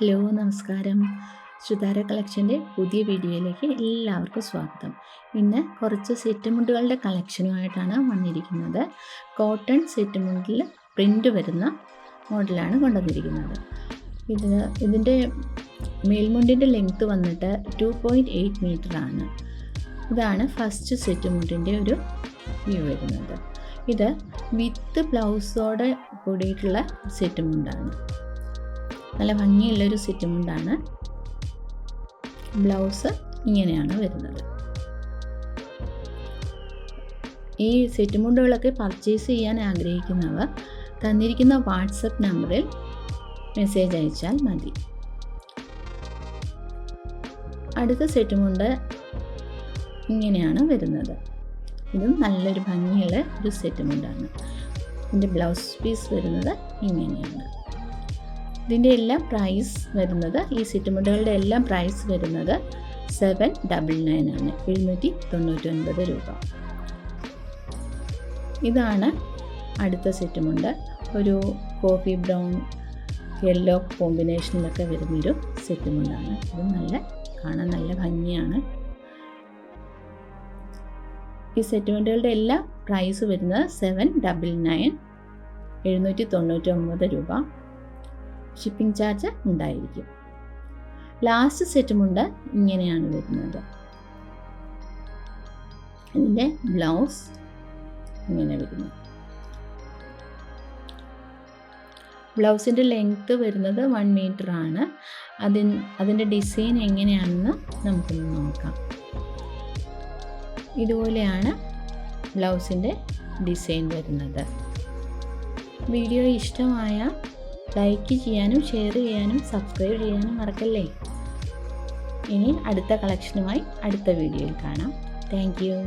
Hello നമസ്കാരം. ശ്രുതാര കളക്ഷൻ്റെ പുതിയ വീഡിയോയിലേക്ക് എല്ലാവർക്കും സ്വാഗതം. ഇന്ന് കുറച്ച് സെറ്റ് മുണ്ടുകളുടെ കളക്ഷനുമായിട്ടാണ് വന്നിരിക്കുന്നത്. കോട്ടൺ സെറ്റ് മുണ്ടിൽ പ്രിൻ്റ് വരുന്ന മോഡലാണ് കൊണ്ടുവന്നിരിക്കുന്നത്. ഇതിൻ്റെ മേൽമുണ്ടിൻ്റെ ലെങ്ത്ത് വന്നിട്ട് 2.8 മീറ്ററാണ്. ഇതാണ് ഫസ്റ്റ് സെറ്റ് മുണ്ടിൻ്റെ ഒരു വ്യൂ വരുന്നത്. ഇത് വിത്ത് ബ്ലൗസോടെ കൂടിയിട്ടുള്ള സെറ്റ് മുണ്ടാണ്. നല്ല ഭംഗിയുള്ളൊരു സെറ്റ് മുണ്ടാണ്. ബ്ലൗസ് ഇങ്ങനെയാണ് വരുന്നത്. ഈ സെറ്റ് മുണ്ടുകളൊക്കെ പർച്ചേസ് ചെയ്യാൻ ആഗ്രഹിക്കുന്നവർ തന്നിരിക്കുന്ന വാട്സപ്പ് നമ്പറിൽ മെസ്സേജ് അയച്ചാൽ മതി. അടുത്ത സെറ്റ് മുണ്ട് ഇങ്ങനെയാണ് വരുന്നത്. ഇതും നല്ലൊരു ഭംഗിയുള്ള ഒരു സെറ്റ് മുണ്ടാണ്. ഇതിൻ്റെ ബ്ലൗസ് പീസ് വരുന്നത് ഇങ്ങനെയാണ്. ഇതിൻ്റെ എല്ലാം പ്രൈസ് വരുന്നത്, ഈ സെറ്റ് മുണ്ടുകളുടെ എല്ലാം പ്രൈസ് വരുന്നത് 799 ആണ്, 799 രൂപ. ഇതാണ് അടുത്ത സെറ്റ് മുണ്ട്. ഒരു കോഫി ബ്രൗൺ യെല്ലോ കോമ്പിനേഷനിലൊക്കെ വരുന്നൊരു സെറ്റ് മുണ്ടാണ്. ഇത് കാണാൻ നല്ല ഭംഗിയാണ്. ഈ സെറ്റ് മുണ്ടുകളുടെ എല്ലാം പ്രൈസ് വരുന്നത് 799, 799 രൂപ. ഷിപ്പിംഗ് ചാർജ് ഉണ്ടായിരിക്കും. ലാസ്റ്റ് സെറ്റ് മുണ്ട് ഇങ്ങനെയാണ് വരുന്നത്. ഇതിൻ്റെ ബ്ലൗസ് ഇങ്ങനെ വരുന്നു. ബ്ലൗസിൻ്റെ ലെങ്ത്ത് വരുന്നത് 1 മീറ്ററാണ്. അതിൻ്റെ ഡിസൈൻ എങ്ങനെയാണെന്ന് നമുക്കൊന്ന് നോക്കാം. ഇതുപോലെയാണ് ബ്ലൗസിൻ്റെ ഡിസൈൻ വരുന്നത്. വീഡിയോ ഇഷ്ടമായ ലൈക്ക് ചെയ്യാനും ഷെയർ ചെയ്യാനും സബ്സ്ക്രൈബ് ചെയ്യാനും മറക്കല്ലേ. ഇനി അടുത്ത കളക്ഷനുമായി അടുത്ത വീഡിയോയിൽ കാണാം. Thank you.